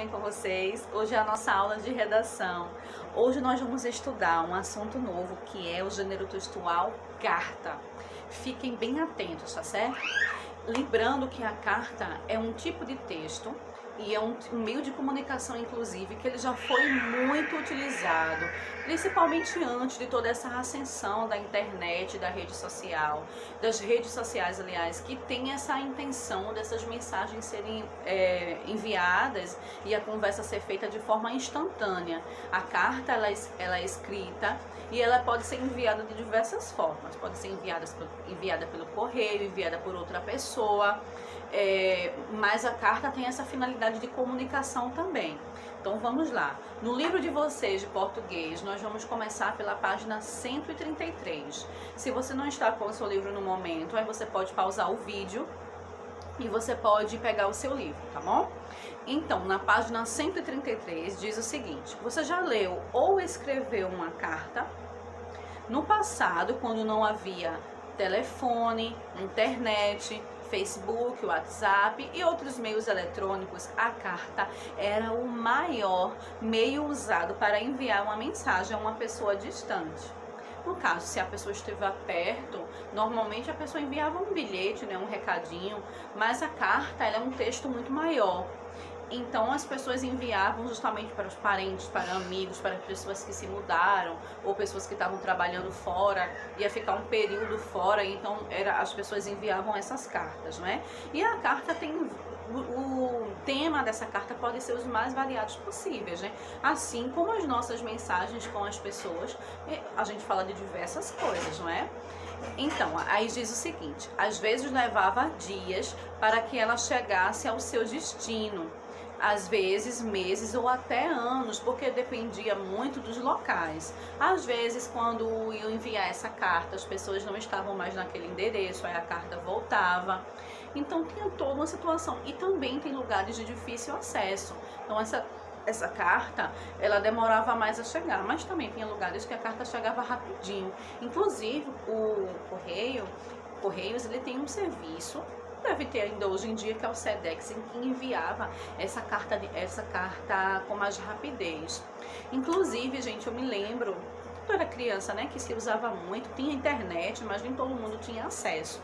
bem com vocês? Hoje é a nossa aula de redação. Hoje nós vamos estudar um assunto novo que é o gênero textual carta. Fiquem bem atentos, tá certo? Lembrando que a carta é um tipo de texto e é um meio de comunicação, inclusive, que ele já foi muito utilizado, principalmente antes de toda essa ascensão da internet, da rede social, das redes sociais, aliás, que tem essa intenção dessas mensagens serem enviadas e a conversa ser feita de forma instantânea. A carta, ela é escrita e ela pode ser enviada de diversas formas. Pode ser enviada pelo correio, enviada por outra pessoa, mas a carta tem essa finalidade de comunicação também. Então vamos lá. No livro de vocês de português, nós vamos começar pela página 133. Se você não está com o seu livro no momento, aí você pode pausar o vídeo e você pode pegar o seu livro, tá bom? Então, na página 133 diz o seguinte: você já leu ou escreveu uma carta? No passado, quando não havia telefone, internet, Facebook, WhatsApp e outros meios eletrônicos, a carta era o maior meio usado para enviar uma mensagem a uma pessoa distante. No caso, se a pessoa estiver perto, normalmente a pessoa enviava um bilhete, né, um recadinho, mas a carta ela é um texto muito maior. Então as pessoas enviavam justamente para os parentes, para amigos, para pessoas que se mudaram ou pessoas que estavam trabalhando fora, ia ficar um período fora, então as pessoas enviavam essas cartas, não é? E a carta tem o tema dessa carta pode ser os mais variados possíveis, né? Assim como as nossas mensagens com as pessoas, a gente fala de diversas coisas, não é? Então, aí diz o seguinte: às vezes levava dias para que ela chegasse ao seu destino, às vezes meses ou até anos, porque dependia muito dos locais. Às vezes, quando iam enviar essa carta, as pessoas não estavam mais naquele endereço, aí a carta voltava. Então tinha toda uma situação. E também tem lugares de difícil acesso. Então essa carta, ela demorava mais a chegar, mas também tinha lugares que a carta chegava rapidinho. Inclusive, o Correios, ele tem um serviço, deve ter ainda hoje em dia, que é o Sedex, em que enviava essa carta com mais rapidez. Inclusive, gente, eu me lembro, quando eu era criança, né, que se usava muito, tinha internet, mas nem todo mundo tinha acesso.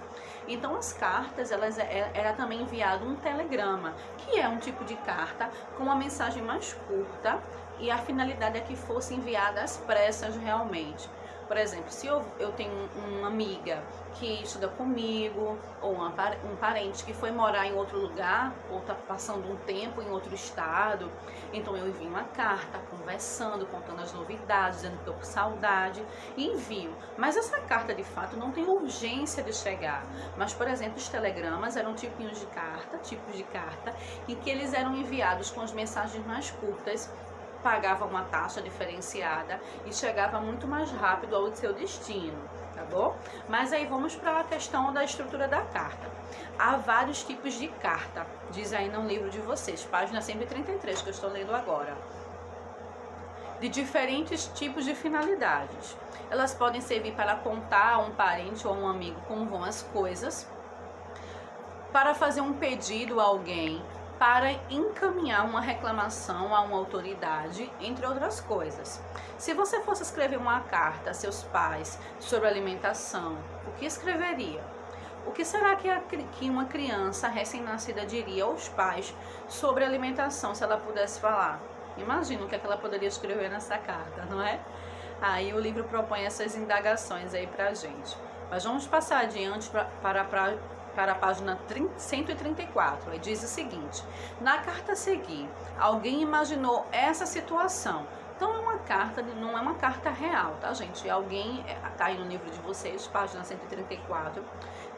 Então as cartas, era também enviado um telegrama, que é um tipo de carta com uma mensagem mais curta, e a finalidade é que fosse enviada às pressas realmente. Por exemplo, se eu tenho uma amiga que estuda comigo, ou um parente que foi morar em outro lugar, ou está passando um tempo em outro estado, então eu envio uma carta, conversando, contando as novidades, dizendo que estou com saudade, e envio. Mas essa carta, de fato, não tem urgência de chegar. Mas, por exemplo, os telegramas eram tipos de carta, em que eles eram enviados com as mensagens mais curtas, pagava uma taxa diferenciada e chegava muito mais rápido ao seu destino, tá bom? Mas aí vamos para a questão da estrutura da carta. Há vários tipos de carta, diz aí no livro de vocês, página 133, que eu estou lendo agora, de diferentes tipos de finalidades. Elas podem servir para contar a um parente ou a um amigo como vão as coisas, para fazer um pedido a alguém, para encaminhar uma reclamação a uma autoridade, entre outras coisas. Se você fosse escrever uma carta a seus pais sobre alimentação, o que escreveria? O que será que uma criança recém-nascida diria aos pais sobre alimentação, se ela pudesse falar? Imagina o que ela poderia escrever nessa carta, não é? Aí o livro propõe essas indagações aí pra gente. Mas vamos passar adiante para a página 134, e diz o seguinte: na carta a seguir, alguém imaginou essa situação. Então é uma carta, não é uma carta real, tá, gente? Alguém, tá aí no livro de vocês, página 134,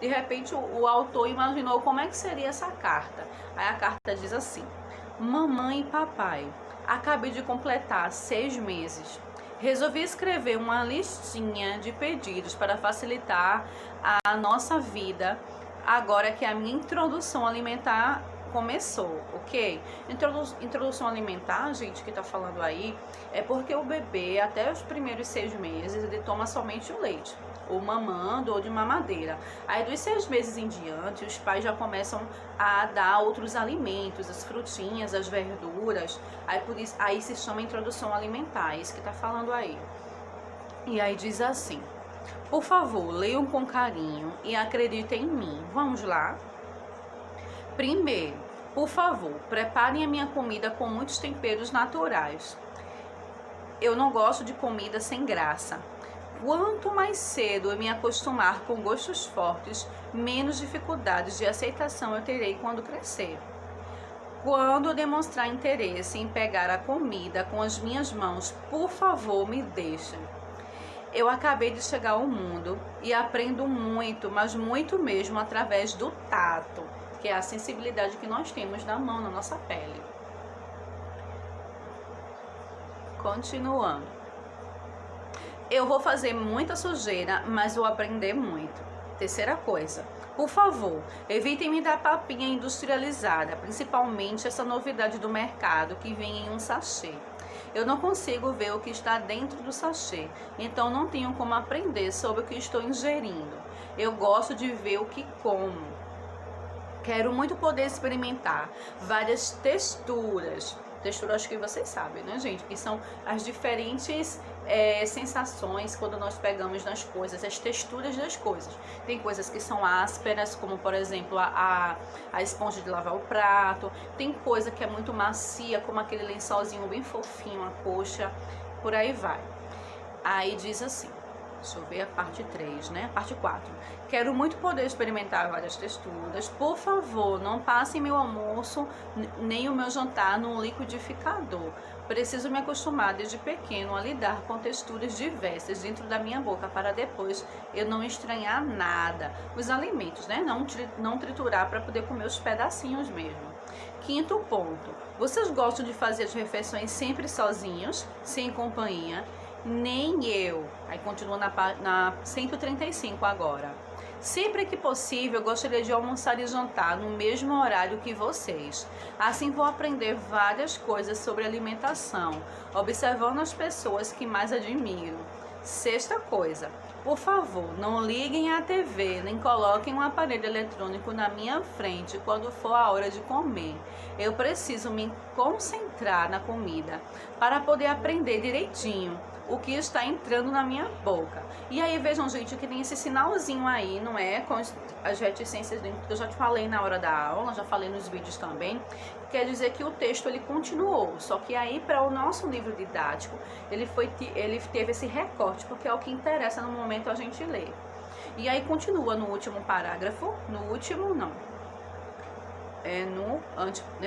de repente o autor imaginou como é que seria essa carta. Aí a carta diz assim: mamãe e papai, acabei de completar 6 meses. Resolvi escrever uma listinha de pedidos para facilitar a nossa vida, agora que a minha introdução alimentar começou, ok? Introdução alimentar, gente, que tá falando aí, é porque o bebê, até os primeiros 6 meses, ele toma somente o leite, ou mamando ou de mamadeira. Aí dos 6 meses em diante, os pais já começam a dar outros alimentos, as frutinhas, as verduras. Aí por isso, aí se chama introdução alimentar, é isso que tá falando aí. E aí diz assim: por favor, leiam com carinho e acreditem em mim. Vamos lá? Primeiro, por favor, preparem a minha comida com muitos temperos naturais. Eu não gosto de comida sem graça. Quanto mais cedo eu me acostumar com gostos fortes, menos dificuldades de aceitação eu terei quando crescer. Quando demonstrar interesse em pegar a comida com as minhas mãos, por favor, me deixem. Eu acabei de chegar ao mundo e aprendo muito, mas muito mesmo, através do tato, que é a sensibilidade que nós temos na mão, na nossa pele. Continuando. Eu vou fazer muita sujeira, mas vou aprender muito. Terceira coisa. Por favor, evitem me dar papinha industrializada, principalmente essa novidade do mercado que vem em um sachê. Eu não consigo ver o que está dentro do sachê, então não tenho como aprender sobre o que estou ingerindo. Eu gosto de ver o que como. Quero muito poder experimentar várias texturas. Texturas que vocês sabem, né, gente? Que são as diferentes sensações quando nós pegamos nas coisas, as texturas das coisas. Tem coisas que são ásperas, como por exemplo a esponja de lavar o prato. Tem coisa que é muito macia, como aquele lençolzinho bem fofinho, a coxa. Por aí vai. Aí diz assim. Deixa eu ver a parte 3, né? Parte 4. Quero muito poder experimentar várias texturas. Por favor, não passem meu almoço nem o meu jantar num liquidificador. Preciso me acostumar desde pequeno a lidar com texturas diversas dentro da minha boca para depois eu não estranhar nada. Os alimentos, né? Não triturar para poder comer os pedacinhos mesmo. Quinto ponto. Vocês gostam de fazer as refeições sempre sozinhos, sem companhia? Nem eu. Aí continua na 135 agora. Sempre que possível, eu gostaria de almoçar e jantar no mesmo horário que vocês. Assim vou aprender várias coisas sobre alimentação, observando as pessoas que mais admiro. Sexta coisa. Por favor, não liguem à TV, nem coloquem um aparelho eletrônico na minha frente quando for a hora de comer. Eu preciso me concentrar na comida para poder aprender direitinho o que está entrando na minha boca. E aí vejam, gente, que tem esse sinalzinho aí, não é? Com as reticências dentro, que eu já te falei na hora da aula, já falei nos vídeos também. Quer dizer que o texto ele continuou, só que aí para o nosso livro didático ele teve esse recorte, porque é o que interessa no momento a gente ler. E aí continua no último parágrafo, no último não,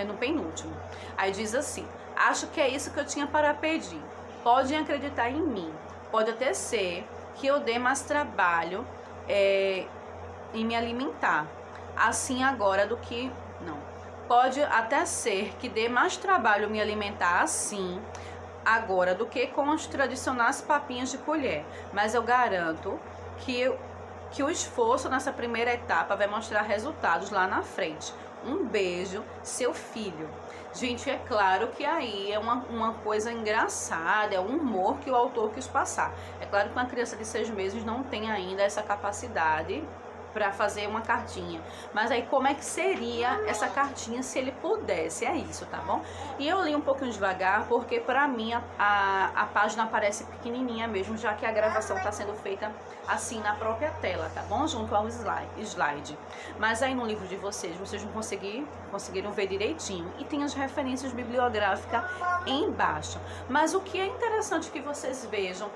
no penúltimo. Aí diz assim: acho que é isso que eu tinha para pedir. Podem acreditar em mim. Pode até ser que eu dê mais trabalho em me alimentar assim agora do que... Não. Pode até ser que dê mais trabalho me alimentar assim agora do que com os tradicionais papinhos de colher. Mas eu garanto que o esforço nessa primeira etapa vai mostrar resultados lá na frente. Um beijo, seu filho. Gente, é claro que aí é uma coisa engraçada, é um humor que o autor quis passar. É claro que uma criança de 6 meses não tem ainda essa capacidade para fazer uma cartinha. Mas aí como é que seria essa cartinha se ele pudesse? É isso, tá bom? E eu li um pouquinho devagar porque para mim a página aparece pequenininha mesmo, já que a gravação está sendo feita assim na própria tela, tá bom? Junto ao slide. Mas aí no livro de vocês não conseguiram ver direitinho. E tem as referências bibliográficas embaixo. Mas o que é interessante que vocês vejam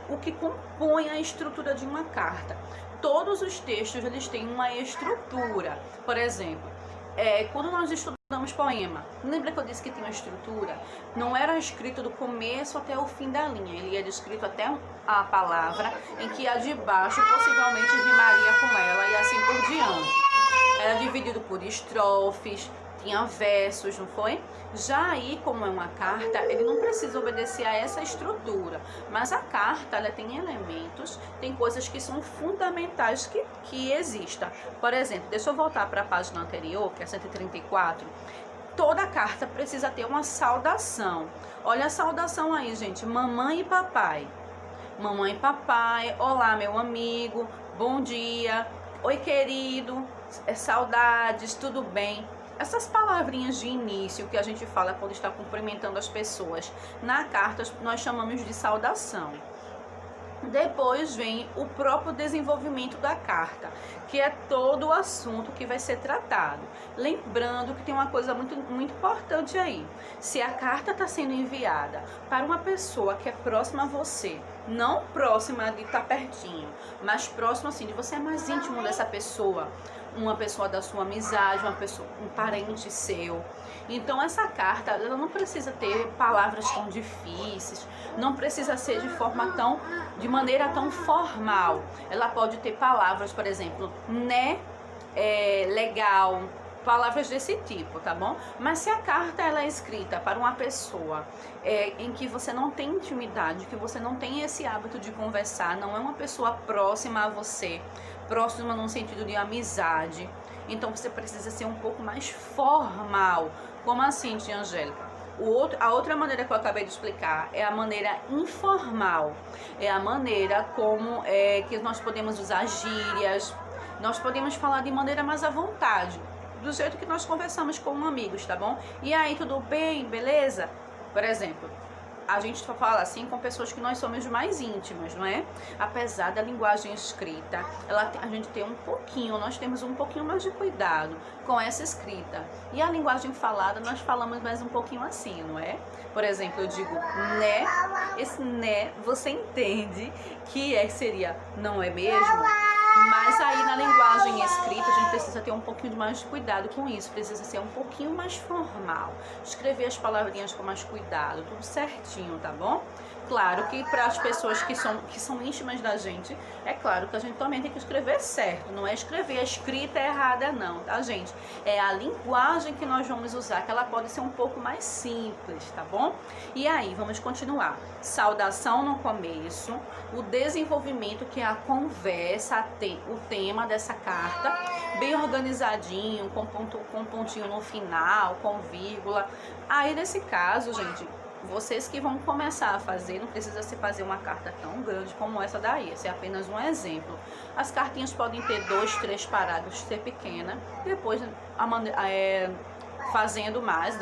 o que compõe a estrutura de uma carta. Todos os textos eles têm uma estrutura. Por exemplo, quando nós estudamos poema, lembra que eu disse que tinha uma estrutura? Não era escrito do começo até o fim da linha, ele era escrito até a palavra em que a de baixo possivelmente rimaria com ela e assim por diante. Era dividido por estrofes, tinha versos, não foi? Já aí, como é uma carta, ele não precisa obedecer a essa estrutura, mas a carta, ela tem elementos, tem coisas que são fundamentais que existam. Por exemplo, deixa eu voltar para a página anterior, que é 134. Toda carta precisa ter uma saudação. Olha a saudação aí, gente, mamãe e papai. Mamãe e papai, olá meu amigo, bom dia, oi querido, saudades, tudo bem? Essas palavrinhas de início que a gente fala quando está cumprimentando as pessoas na carta, nós chamamos de saudação. Depois vem o próprio desenvolvimento da carta, que é todo o assunto que vai ser tratado. Lembrando que tem uma coisa muito importante aí. Se a carta está sendo enviada para uma pessoa que é próxima a você, não próxima de estar pertinho, mas próxima assim, de você é mais íntimo dessa pessoa, uma pessoa da sua amizade, um parente seu. Então essa carta, ela não precisa ter palavras tão difíceis, não precisa ser de maneira tão formal. Ela pode ter palavras, por exemplo, né, legal, palavras desse tipo, tá bom? Mas se a carta ela é escrita para uma pessoa em que você não tem intimidade, que você não tem esse hábito de conversar, não é uma pessoa próxima a você, próxima no sentido de amizade, então você precisa ser um pouco mais formal. Como assim, tia Angélica? A outra maneira que eu acabei de explicar é a maneira informal, é a maneira como que nós podemos usar gírias, nós podemos falar de maneira mais à vontade, do jeito que nós conversamos com amigos, tá bom? E aí, tudo bem? Beleza? Por exemplo, a gente fala assim com pessoas que nós somos mais íntimas, não é? Apesar da linguagem escrita, a gente tem nós temos um pouquinho mais de cuidado com essa escrita. E a linguagem falada, nós falamos mais um pouquinho assim, não é? Por exemplo, eu digo né, esse né, você entende que seria não é mesmo? Mas aí na linguagem escrita a gente precisa ter um pouquinho mais de cuidado com isso, precisa ser um pouquinho mais formal, escrever as palavrinhas com mais cuidado, tudo certinho, tá bom? Claro que para as pessoas que são íntimas da gente, é claro que a gente também tem que escrever certo, não é escrever a escrita errada não, tá gente? É a linguagem que nós vamos usar, que ela pode ser um pouco mais simples, tá bom? E aí, vamos continuar. Saudação no começo, o desenvolvimento que é a conversa, o tema dessa carta, bem organizadinho, com pontinho no final, com vírgula. Aí nesse caso, gente, vocês que vão começar a fazer, não precisa se fazer uma carta tão grande como essa daí, esse é apenas um exemplo. As cartinhas podem ter 2, 3 parágrafos, ser pequena, depois fazendo mais,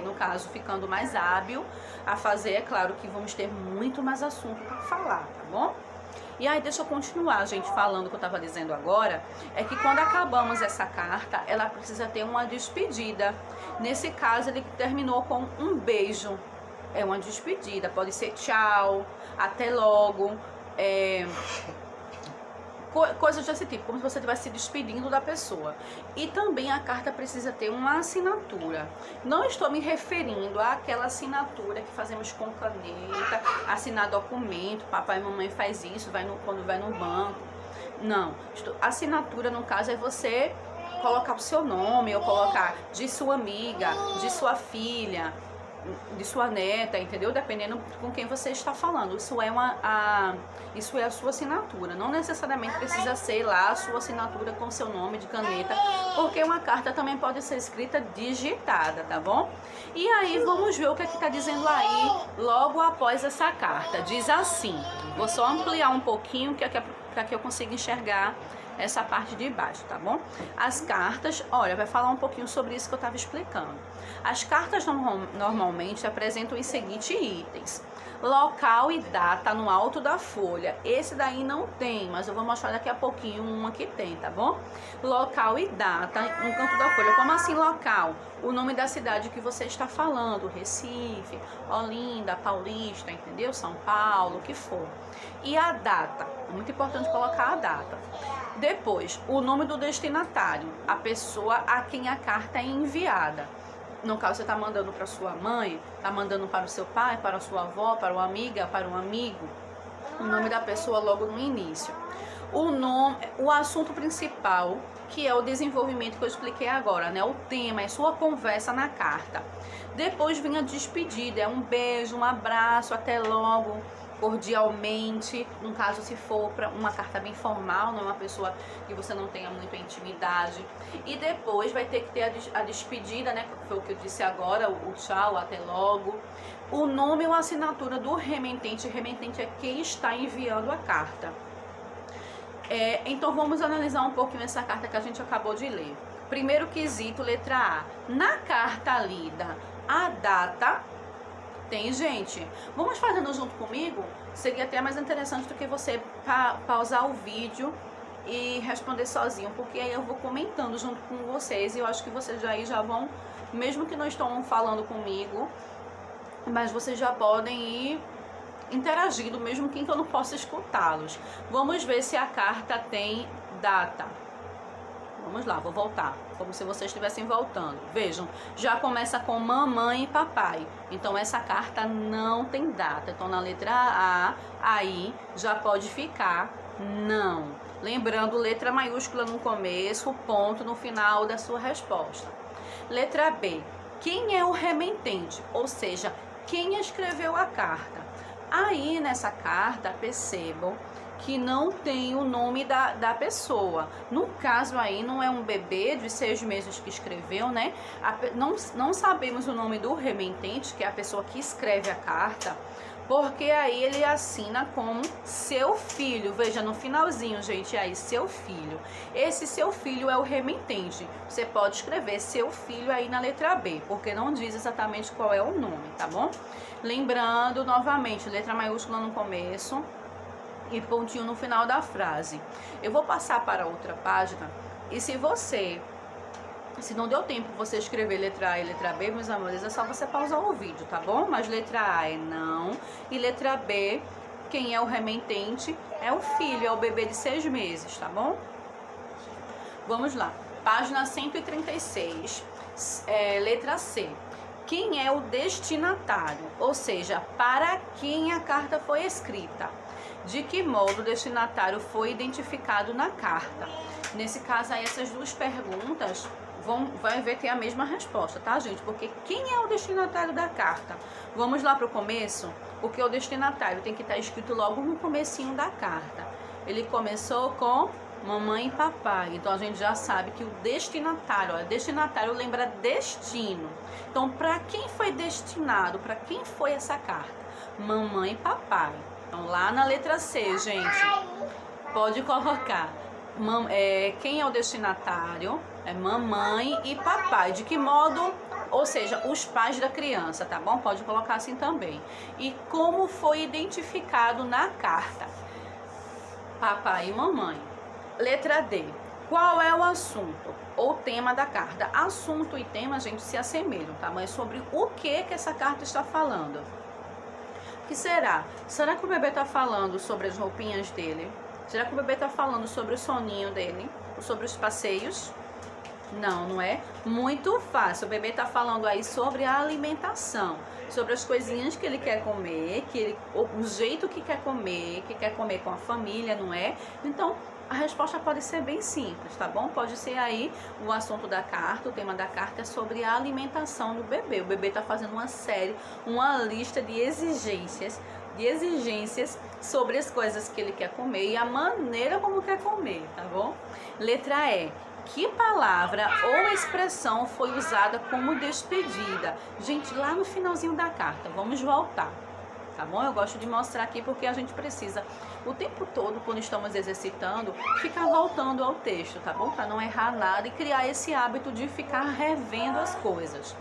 no caso, ficando mais hábil a fazer, é claro que vamos ter muito mais assunto para falar, tá bom? E aí, deixa eu continuar, gente, falando o que eu estava dizendo agora, é que quando acabamos essa carta, ela precisa ter uma despedida. Nesse caso, ele terminou com um beijo. É uma despedida, pode ser tchau, até logo, coisas desse tipo, como se você estivesse se despedindo da pessoa. E também a carta precisa ter uma assinatura. Não estou me referindo àquela assinatura que fazemos com caneta, assinar documento, papai e mamãe faz isso, quando vai no banco. Não, assinatura no caso é você colocar o seu nome, ou colocar de sua amiga, de sua filha, de sua neta, entendeu? Dependendo com quem você está falando. Isso é a sua assinatura. Não necessariamente precisa ser lá a sua assinatura com seu nome de caneta, porque uma carta também pode ser escrita digitada, tá bom? E aí vamos ver o que é que está dizendo aí logo após essa carta. Diz assim, vou só ampliar um pouquinho para que eu consiga enxergar essa parte de baixo, tá bom? As cartas, olha, vai falar um pouquinho sobre isso que eu estava explicando. As cartas normalmente apresentam os seguintes itens: local e data no alto da folha. Esse daí não tem, mas eu vou mostrar daqui a pouquinho uma que tem, tá bom? Local e data no canto da folha. Como assim local? O nome da cidade que você está falando, Recife, Olinda, Paulista, entendeu? São Paulo, o que for. E a data, é muito importante colocar a data. Depois, o nome do destinatário, a pessoa a quem a carta é enviada. No caso, você está mandando para sua mãe, está mandando para o seu pai, para a sua avó, para uma amiga, para um amigo. O nome da pessoa logo no início. o nome, o assunto principal, que é o desenvolvimento que eu expliquei agora, né? O tema é sua conversa na carta. Depois vem a despedida, é um beijo, um abraço, até logo, cordialmente. No caso, se for para uma carta bem formal, não é uma pessoa que você não tenha muita intimidade. E depois vai ter que ter a despedida, né? Que foi o que eu disse agora, o tchau, até logo. O nome ou assinatura do remetente. Remetente é quem está enviando a carta. Então vamos analisar um pouquinho essa carta que a gente acabou de ler. Primeiro quesito, letra A. Na carta lida, a data tem, gente. Vamos fazendo junto comigo? Seria até mais interessante do que você pausar o vídeo e responder sozinho, porque aí eu vou comentando junto com vocês e eu acho que vocês já vão, mesmo que não estão falando comigo, mas vocês já podem ir interagindo, mesmo que eu não possa escutá-los. Vamos ver se a carta tem data. Vamos lá, vou voltar, como se vocês estivessem voltando. Vejam, já começa com mamãe e papai. Então essa carta não tem data. Então na letra A, aí já pode ficar não. Lembrando, letra maiúscula no começo, ponto no final da sua resposta. Letra B, quem é o remetente? Ou seja, quem escreveu a carta? Aí nessa carta, percebam que não tem o nome da pessoa. No caso aí, não é um bebê de 6 meses que escreveu, né? Não sabemos o nome do remetente, que é a pessoa que escreve a carta, porque aí ele assina como seu filho. Veja, no finalzinho, gente, aí, seu filho. Esse seu filho é o remetente. Você pode escrever seu filho aí na letra B, porque não diz exatamente qual é o nome, tá bom? Lembrando, novamente, letra maiúscula no começo e pontinho no final da frase. Eu vou passar para outra página e se não deu tempo você escrever letra A e letra B, meus amores, é só você pausar o vídeo, tá bom? Mas letra A é não e letra B, quem é o remetente é o filho, é o bebê de 6 meses, tá bom? Vamos lá, página 136, letra C. Quem é o destinatário? Ou seja, para quem a carta foi escrita? De que modo o destinatário foi identificado na carta? Nesse caso aí, essas duas perguntas vai ver que é a mesma resposta, tá, gente? Porque quem é o destinatário da carta? Vamos lá para o começo? Porque o destinatário tem que estar escrito logo no comecinho da carta. Ele começou com mamãe e papai. Então a gente já sabe que o destinatário, destinatário lembra destino. Então, para quem foi destinado? Para quem foi essa carta? Mamãe e papai. Então, lá na letra C, gente, pode colocar quem é o destinatário? É mamãe e papai. De que modo? Ou seja, os pais da criança, tá bom? Pode colocar assim também. E como foi identificado na carta? Papai e mamãe. Letra D. Qual é o assunto ou tema da carta? Assunto e tema, gente, se assemelham, tá? Mas sobre o que essa carta está falando? O que será? Será que o bebê está falando sobre as roupinhas dele? Será que o bebê está falando sobre o soninho dele? Ou sobre os passeios? Não, não é? Muito fácil. O bebê está falando aí sobre a alimentação, sobre as coisinhas que ele quer comer, o jeito que quer comer com a família, não é? Então, a resposta pode ser bem simples, tá bom? Pode ser aí o assunto da carta, o tema da carta é sobre a alimentação do bebê. O bebê está fazendo uma lista de exigências sobre as coisas que ele quer comer e a maneira como quer comer, tá bom? Letra E. Que palavra ou expressão foi usada como despedida? Gente, lá no finalzinho da carta, vamos voltar, tá bom? Eu gosto de mostrar aqui porque a gente precisa, o tempo todo, quando estamos exercitando, ficar voltando ao texto, tá bom? Para não errar nada e criar esse hábito de ficar revendo as coisas.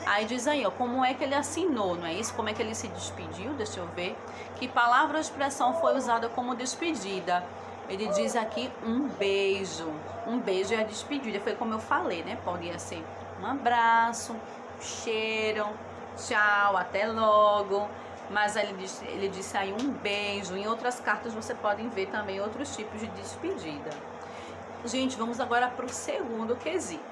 Aí diz aí, ó, como é que ele assinou, não é isso? Como é que ele se despediu? Deixa eu ver. Que palavra ou expressão foi usada como despedida? Ele diz aqui um beijo. Um beijo é a despedida. Foi como eu falei, né? Poderia ser um abraço, um cheiro, tchau, até logo. Mas ele disse aí um beijo. Em outras cartas você podem ver também outros tipos de despedida. Gente, vamos agora para o segundo quesito.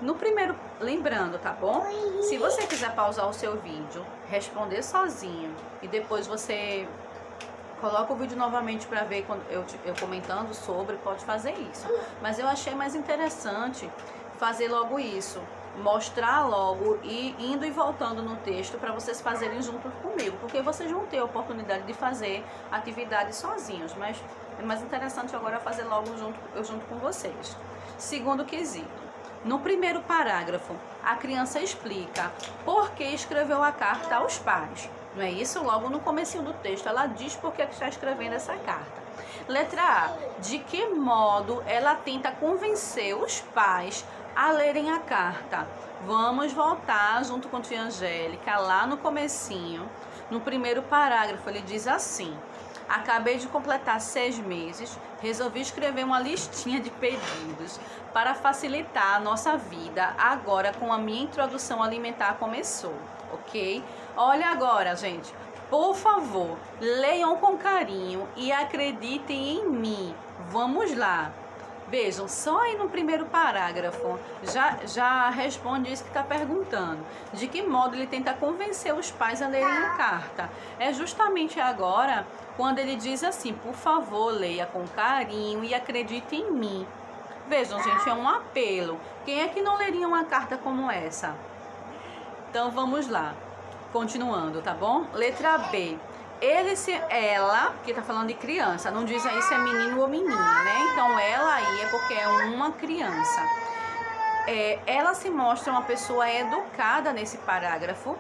No primeiro, lembrando, tá bom? Se você quiser pausar o seu vídeo, responder sozinho e depois você Coloca o vídeo novamente para ver quando eu comentando sobre, pode fazer isso. Mas eu achei mais interessante fazer logo isso, mostrar logo e indo e voltando no texto para vocês fazerem junto comigo, porque vocês vão ter a oportunidade de fazer atividades sozinhos, mas é mais interessante agora fazer logo junto com vocês. Segundo quesito. No primeiro parágrafo, a criança explica por que escreveu a carta aos pais. Não é isso? Logo no comecinho do texto, ela diz por que está escrevendo essa carta. Letra A. De que modo ela tenta convencer os pais a lerem a carta? Vamos voltar junto com a tia Angélica, lá no comecinho. No primeiro parágrafo, ele diz assim: acabei de completar 6 meses, resolvi escrever uma listinha de pedidos para facilitar a nossa vida. Agora, com a minha introdução alimentar começou, ok? Olha agora, gente, por favor, leiam com carinho e acreditem em mim. Vamos lá. Vejam, só aí no primeiro parágrafo já responde isso que está perguntando. De que modo ele tenta convencer os pais a lerem a carta? É justamente agora quando ele diz assim: por favor, leia com carinho e acredite em mim. Vejam, gente, é um apelo. Quem é que não leria uma carta como essa? Então vamos lá, continuando, tá bom? Letra B. Ela, que tá falando de criança, não diz aí se é menino ou menina, né? Então ela aí é porque é uma criança. Ela se mostra uma pessoa educada nesse parágrafo.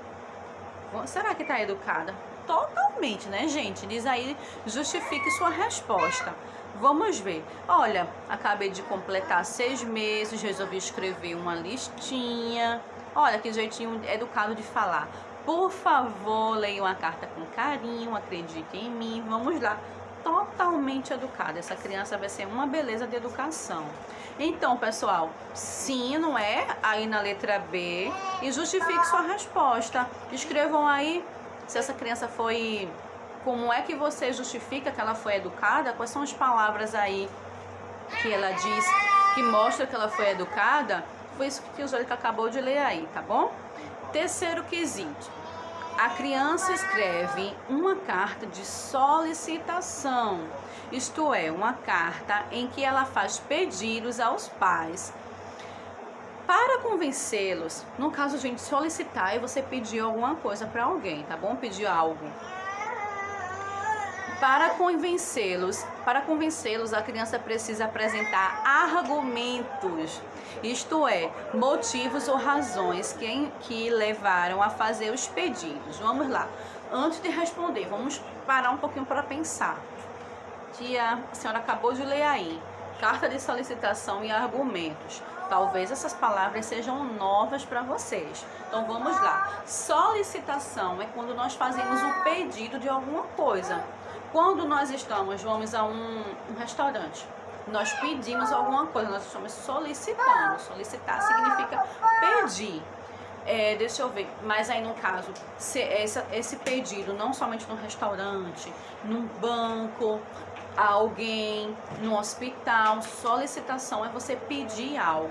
Será que tá educada? Totalmente, né, gente? Diz aí, justifique sua resposta. Vamos ver. Olha, acabei de completar 6 meses, resolvi escrever uma listinha. Olha que jeitinho educado de falar. Por favor, leiam a carta com carinho, acreditem em mim. Vamos lá. Totalmente educada. Essa criança vai ser uma beleza de educação. Então, pessoal, sim, não é? Aí na letra B. E justifique sua resposta. Escrevam aí se essa criança foi... Como é que você justifica que ela foi educada? Quais são as palavras aí que ela diz que mostra que ela foi educada? Foi isso que o Angélica acabou de ler aí, tá bom? Terceiro quesito. A criança escreve uma carta de solicitação, isto é, uma carta em que ela faz pedidos aos pais para convencê-los. No caso, gente, solicitar é você pedir alguma coisa para alguém, tá bom? Pedir algo. Para convencê-los, a criança precisa apresentar argumentos, isto é, motivos ou razões que levaram a fazer os pedidos. Vamos lá. Antes de responder, vamos parar um pouquinho para pensar. Tia, a senhora acabou de ler aí, carta de solicitação e argumentos. Talvez essas palavras sejam novas para vocês. Então vamos lá. Solicitação é quando nós fazemos um pedido de alguma coisa. Quando nós vamos a um restaurante, nós pedimos alguma coisa, nós estamos solicitando. Solicitar significa pedir. Deixa eu ver, mas aí no caso, esse pedido não somente no restaurante, num banco, a alguém, no hospital, solicitação é você pedir algo.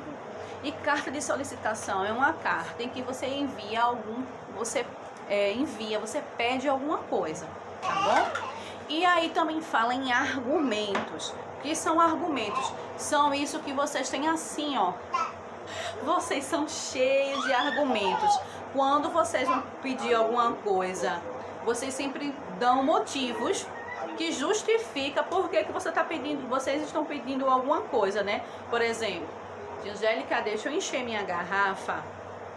E carta de solicitação é uma carta em que você envia você pede alguma coisa, tá bom? E aí também fala em argumentos. O que são argumentos? São isso que vocês têm assim, ó. Vocês são cheios de argumentos. Quando vocês vão pedir alguma coisa, vocês sempre dão motivos que justifica por que vocês estão pedindo alguma coisa, né? Por exemplo, Angélica, deixa eu encher minha garrafa,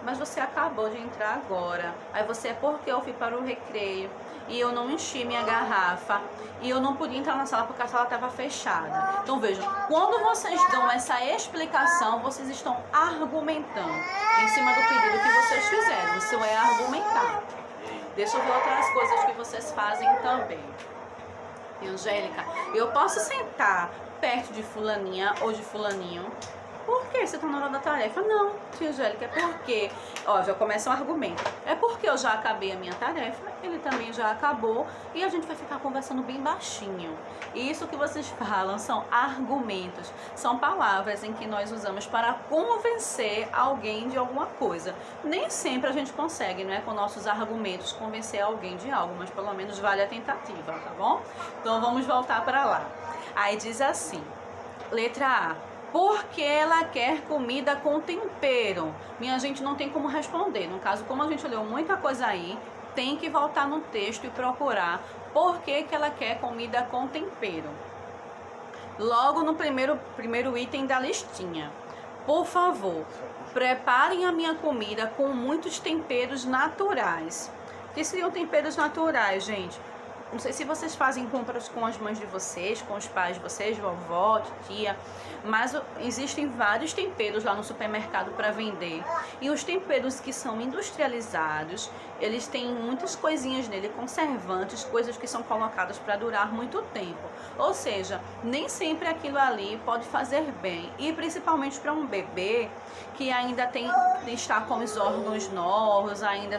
mas você acabou de entrar agora. Aí porque eu fui para o recreio e eu não enchi minha garrafa e eu não podia entrar na sala porque a sala estava fechada. Então vejam, quando vocês dão essa explicação, vocês estão argumentando em cima do pedido que vocês fizeram. Isso é argumentar. Deixa eu ver outras coisas que vocês fazem também. Angélica, eu posso sentar perto de fulaninha ou de fulaninho? Por que você tá na hora da tarefa? Não, tia Angélica, é porque... Ó, já começa um argumento. É porque eu já acabei a minha tarefa, ele também já acabou, e a gente vai ficar conversando bem baixinho. E isso que vocês falam são argumentos, são palavras em que nós usamos para convencer alguém de alguma coisa. Nem sempre a gente consegue, né, com nossos argumentos, convencer alguém de algo, mas pelo menos vale a tentativa, tá bom? Então vamos voltar para lá. Aí diz assim, letra A, porque ela quer comida com tempero. Minha gente, não tem como responder. No caso, como a gente leu muita coisa aí, tem que voltar no texto e procurar por que ela quer comida com tempero. Logo no primeiro item da listinha. Por favor, preparem a minha comida com muitos temperos naturais. O que seriam temperos naturais, gente? Não sei se vocês fazem compras com as mães de vocês, com os pais de vocês, vovó, tia, mas existem vários temperos lá no supermercado para vender. E os temperos que são industrializados, eles têm muitas coisinhas nele, conservantes, coisas que são colocadas para durar muito tempo. Ou seja, nem sempre aquilo ali pode fazer bem. E principalmente para um bebê que ainda está com os órgãos novos, ainda...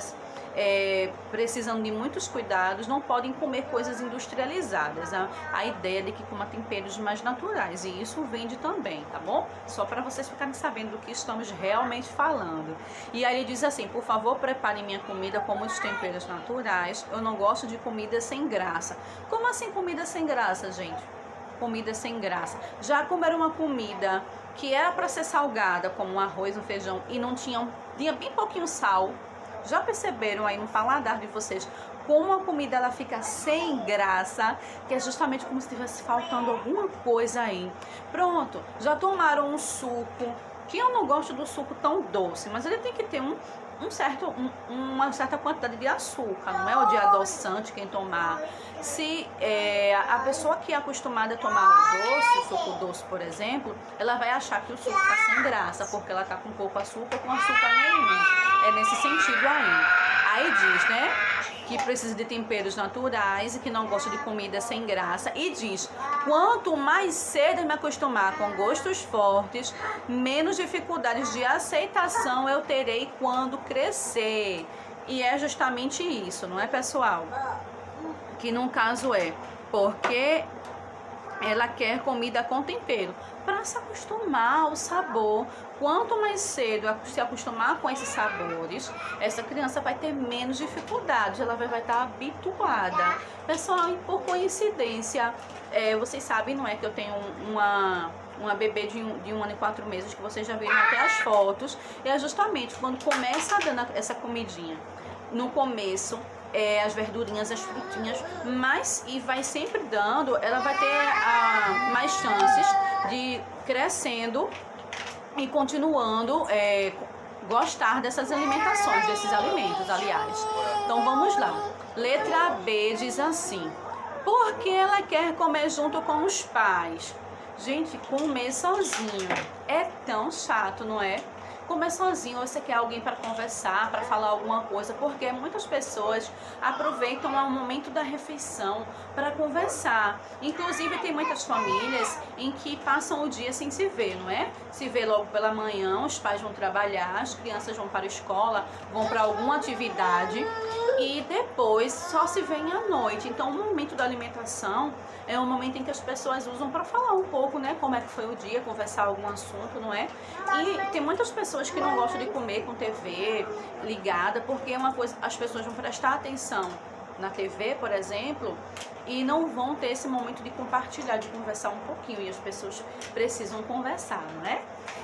precisando de muitos cuidados, não podem comer coisas industrializadas. A ideia de que coma temperos mais naturais, e isso vende também, tá bom? Só para vocês ficarem sabendo do que estamos realmente falando. E aí ele diz assim, por favor, prepare minha comida com muitos temperos naturais, eu não gosto de comida sem graça. Como assim comida sem graça, gente? Comida sem graça. Já comeram uma comida que era para ser salgada, como um arroz, um feijão, e tinha bem pouquinho sal? Já perceberam aí no paladar de vocês como a comida ela fica sem graça, que é justamente como se estivesse faltando alguma coisa aí. Pronto, já tomaram um suco, que eu não gosto do suco tão doce, mas ele tem que ter uma certa quantidade de açúcar, não é o de adoçante quem tomar. Se a pessoa que é acostumada a tomar o suco doce, por exemplo, ela vai achar que o suco está sem graça, porque ela está com pouco açúcar ou com açúcar nenhum. É nesse sentido aí. Aí diz, né, que precisa de temperos naturais e que não gosta de comida sem graça. E diz, quanto mais cedo eu me acostumar com gostos fortes, menos dificuldades de aceitação eu terei quando crescer. E é justamente isso, não é, pessoal? Que no caso é porque ela quer comida com tempero, para se acostumar ao sabor. Quanto mais cedo se acostumar com esses sabores, essa criança vai ter menos dificuldade, ela vai estar habituada. Pessoal, e por coincidência, vocês sabem, não é, que eu tenho uma bebê de 1 ano e 4 meses, que vocês já viram até as fotos, e é justamente quando começa dando essa comidinha. No começo, as verdurinhas, as frutinhas, e vai sempre dando, ela vai ter mais chances de crescendo e continuando gostar dessas alimentações, desses alimentos, aliás. Então vamos lá. Letra B diz assim, porque ela quer comer junto com os pais. Gente, comer sozinho é tão chato, não é? Comer sozinho, você quer alguém para conversar, para falar alguma coisa, porque muitas pessoas aproveitam o momento da refeição para conversar. Inclusive tem muitas famílias em que passam o dia sem se ver, não é? Se vê logo pela manhã, os pais vão trabalhar, as crianças vão para a escola, vão para alguma atividade e depois só se vêem à noite. Então o momento da alimentação é um momento em que as pessoas usam para falar um pouco, né? Como é que foi o dia, conversar algum assunto, não é? E tem muitas pessoas que não gostam de comer com TV ligada, porque é uma coisa, as pessoas vão prestar atenção na TV, por exemplo, e não vão ter esse momento de compartilhar, de conversar um pouquinho, e as pessoas precisam conversar, não é?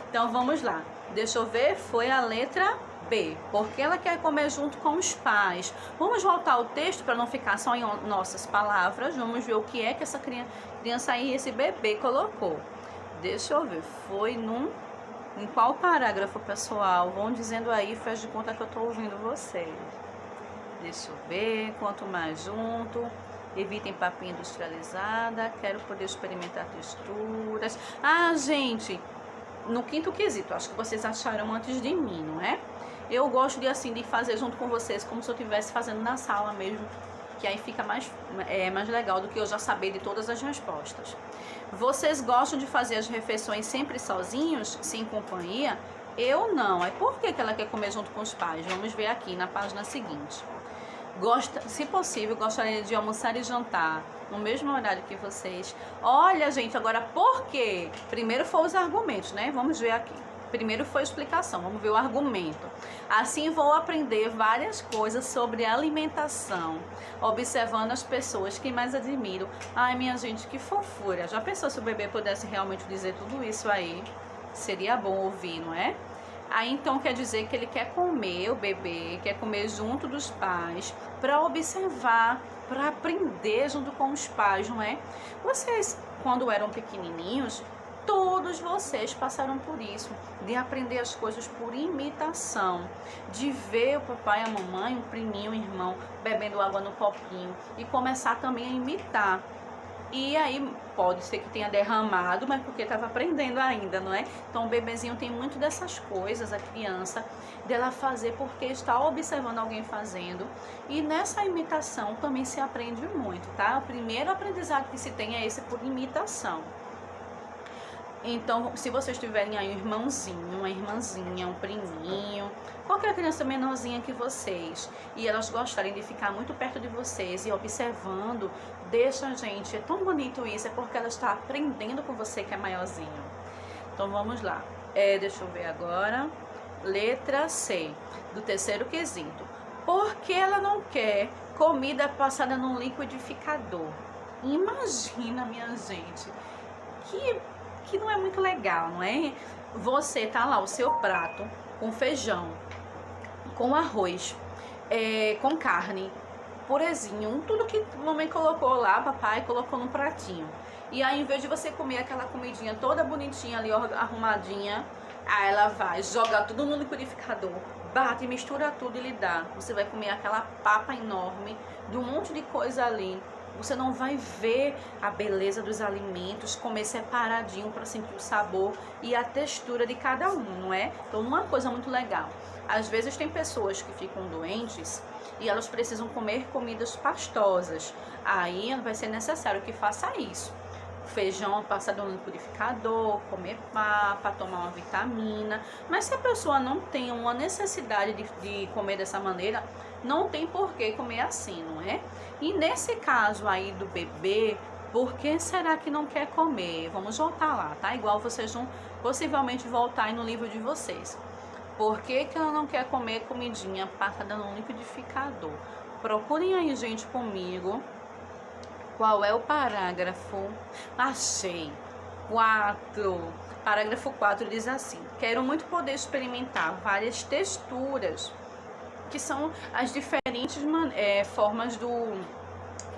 Então vamos lá, deixa eu ver, foi a letra B, porque ela quer comer junto com os pais. Vamos voltar ao texto para não ficar só em nossas palavras, vamos ver o que é que essa criança aí, esse bebê colocou. Deixa eu ver, foi em qual parágrafo, pessoal? Vão dizendo aí, faz de conta que eu estou ouvindo vocês. Deixa eu ver, quanto mais junto, evitem papinha industrializada, quero poder experimentar texturas. Ah, gente, no quinto quesito, acho que vocês acharam antes de mim, não é? Eu gosto de fazer junto com vocês, como se eu estivesse fazendo na sala mesmo, que aí fica mais legal do que eu já saber de todas as respostas. Vocês gostam de fazer as refeições sempre sozinhos, sem companhia? Eu não. É por que ela quer comer junto com os pais? Vamos ver aqui na página seguinte. Se possível, gostaria de almoçar e jantar no mesmo horário que vocês. Olha, gente, agora por quê? Primeiro foram os argumentos, né? Vamos ver aqui. Primeiro foi a explicação, vamos ver o argumento. Assim vou aprender várias coisas sobre alimentação, observando as pessoas que mais admiro. Ai, minha gente, que fofura. Já pensou se o bebê pudesse realmente dizer tudo isso aí? Seria bom ouvir, não é? Aí então quer dizer que ele quer comer, o bebê quer comer junto dos pais, para observar, para aprender junto com os pais, não é? Vocês, quando eram pequenininhos, todos vocês passaram por isso, de aprender as coisas por imitação, de ver o papai, a mamãe, o priminho, o irmão bebendo água no copinho e começar também a imitar. E aí pode ser que tenha derramado, mas porque estava aprendendo ainda, não é? Então o bebezinho tem muito dessas coisas, a criança, dela fazer porque está observando alguém fazendo. E nessa imitação também se aprende muito, tá? O primeiro aprendizado que se tem é esse por imitação. Então, se vocês tiverem aí um irmãozinho, uma irmãzinha, um priminho, qualquer criança menorzinha que vocês, e elas gostarem de ficar muito perto de vocês e observando, deixa, gente, é tão bonito isso, é porque ela está aprendendo com você que é maiorzinho. Então, vamos lá. Deixa eu ver agora. Letra C, do terceiro quesito. Por que ela não quer comida passada num liquidificador? Imagina, minha gente, que não é muito legal, não é? Você tá lá, o seu prato com feijão, com arroz, com carne, purezinho, tudo que a mamãe colocou lá, papai colocou num pratinho. E aí, em vez de você comer aquela comidinha toda bonitinha ali, arrumadinha, aí ela vai, joga tudo no liquidificador, bate, mistura tudo e lhe dá. Você vai comer aquela papa enorme, de um monte de coisa ali. Você não vai ver a beleza dos alimentos, comer separadinho para sentir o sabor e a textura de cada um, não é? Então, uma coisa muito legal. Às vezes tem pessoas que ficam doentes e elas precisam comer comidas pastosas. Aí vai ser necessário que faça isso. Feijão passado no liquidificador, comer papa, tomar uma vitamina. Mas se a pessoa não tem uma necessidade de comer dessa maneira, não tem por que comer assim, não é? E nesse caso aí do bebê, por que será que não quer comer? Vamos voltar lá, tá? Igual vocês vão possivelmente voltar aí no livro de vocês. Por que ela não quer comer comidinha passada no liquidificador? Procurem aí, gente, comigo. Qual é o parágrafo? Achei. 4. Parágrafo 4 diz assim: quero muito poder experimentar várias texturas, que são as diferentes formas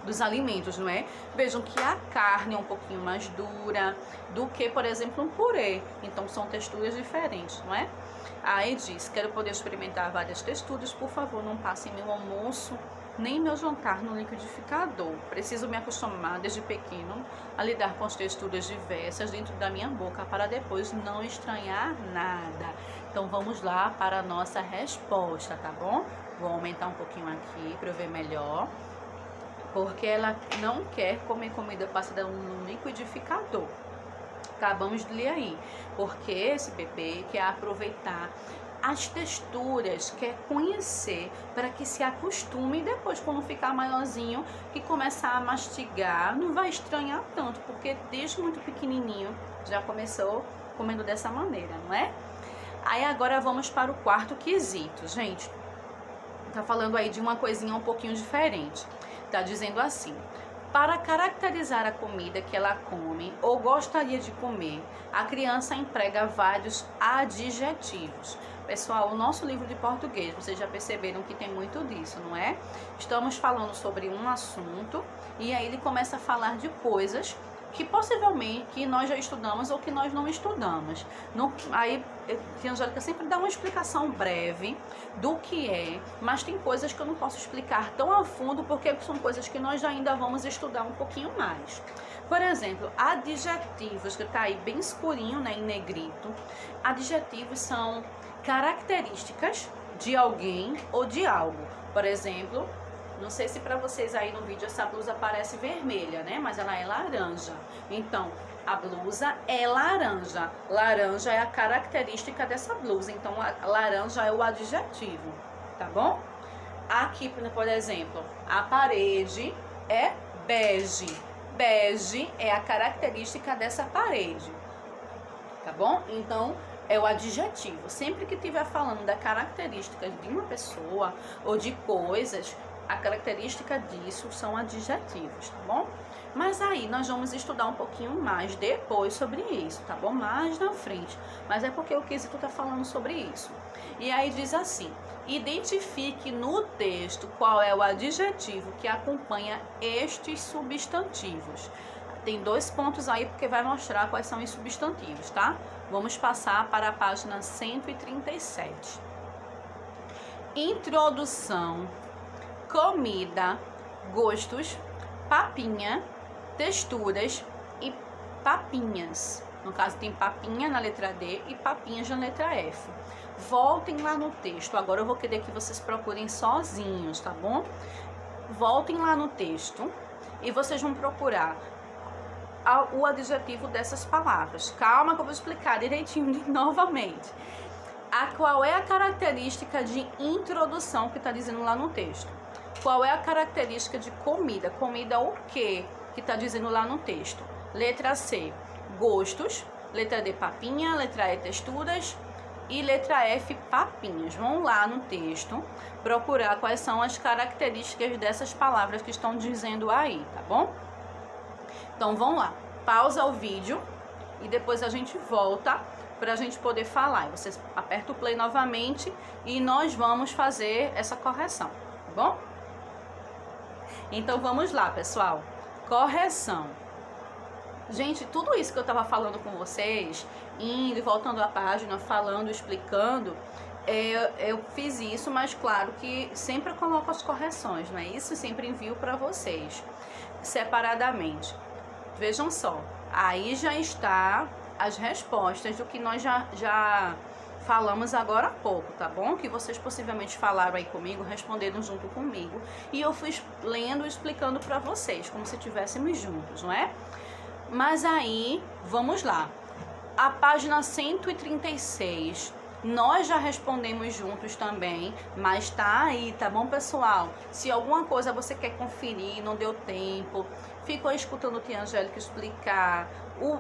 dos alimentos, não é? Vejam que a carne é um pouquinho mais dura do que, por exemplo, um purê. Então, são texturas diferentes, não é? Aí diz, quero poder experimentar várias texturas, por favor, não passem meu almoço nem meu jantar no liquidificador. Preciso me acostumar desde pequeno a lidar com as texturas diversas dentro da minha boca para depois não estranhar nada. Então vamos lá para a nossa resposta, tá bom? Vou aumentar um pouquinho aqui para eu ver melhor. Porque ela não quer comer comida passada no liquidificador. Acabamos de ler aí. Porque esse bebê quer aproveitar as texturas, quer conhecer para que se acostume e depois, quando ficar maiorzinho, que começar a mastigar, não vai estranhar tanto, porque desde muito pequenininho já começou comendo dessa maneira, não é? Aí agora vamos para o quarto quesito, gente. Tá falando aí de uma coisinha um pouquinho diferente. Tá dizendo assim: para caracterizar a comida que ela come ou gostaria de comer, a criança emprega vários adjetivos. Pessoal, o nosso livro de português, vocês já perceberam que tem muito disso, não é? Estamos falando sobre um assunto e aí ele começa a falar de coisas que possivelmente que nós já estudamos ou que nós não estudamos. Aí a Angélica sempre dá uma explicação breve do que é, mas tem coisas que eu não posso explicar tão a fundo porque são coisas que nós ainda vamos estudar um pouquinho mais. Por exemplo, adjetivos, que está aí bem escurinho, né, em negrito. Adjetivos são características de alguém ou de algo. Por exemplo, Não sei se para vocês aí no vídeo essa blusa parece vermelha, né? Mas ela é laranja. Então, a blusa é laranja. Laranja é a característica dessa blusa. Então, a laranja é o adjetivo, tá bom? Aqui, por exemplo, a parede é bege. Bege é a característica dessa parede, tá bom? Então, é o adjetivo. Sempre que estiver falando da característica de uma pessoa ou de coisas, a característica disso são adjetivos, tá bom? Mas aí nós vamos estudar um pouquinho mais depois sobre isso, tá bom? Mais na frente. Mas é porque o quesito tá falando sobre isso. E aí diz assim: identifique no texto qual é o adjetivo que acompanha estes substantivos. Tem 2 pontos aí porque vai mostrar quais são os substantivos, tá? Vamos passar para a página 137. Introdução, comida, gostos, papinha, texturas e papinhas. No caso tem papinha na letra D e papinhas na letra F. Voltem lá no texto. Agora eu vou querer que vocês procurem sozinhos, tá bom? Voltem lá no texto e vocês vão procurar o adjetivo dessas palavras. Calma que eu vou explicar direitinho novamente. Qual é a característica de introdução que está dizendo lá no texto? Qual é a característica de comida? Comida o quê que está dizendo lá no texto? Letra C, gostos. Letra D, papinha. Letra E, texturas. E letra F, papinhas. Vão lá no texto procurar quais são as características dessas palavras que estão dizendo aí, tá bom? Então vão lá, pausa o vídeo e depois a gente volta para a gente poder falar. Vocês apertam o play novamente e nós vamos fazer essa correção, tá bom? Então vamos lá, pessoal. Correção. Gente, tudo isso que eu estava falando com vocês, indo e voltando à página, falando, explicando, eu fiz isso, mas claro que sempre coloco as correções, não é isso? Sempre envio para vocês, separadamente. Vejam só, aí já está as respostas do que nós já falamos agora há pouco, tá bom? Que vocês possivelmente falaram aí comigo, responderam junto comigo. E eu fui lendo e explicando para vocês, como se estivéssemos juntos, não é? Mas aí, vamos lá. A página 136, nós já respondemos juntos também, mas tá aí, tá bom, pessoal? Se alguma coisa você quer conferir, não deu tempo, ficou escutando Tia Angélica explicar,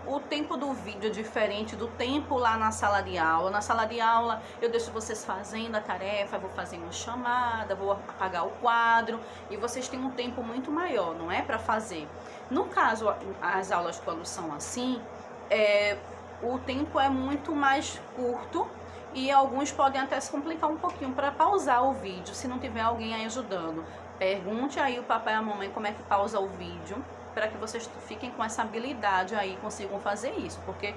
o tempo do vídeo é diferente do tempo lá na sala de aula. Na sala de aula eu deixo vocês fazendo a tarefa, vou fazer uma chamada, vou apagar o quadro e vocês têm um tempo muito maior, não é, para fazer. No caso, as aulas quando são assim, o tempo é muito mais curto e alguns podem até se complicar um pouquinho para pausar o vídeo, se não tiver alguém aí ajudando. Pergunte aí o papai e a mamãe como é que pausa o vídeo, para que vocês fiquem com essa habilidade aí, consigam fazer isso, porque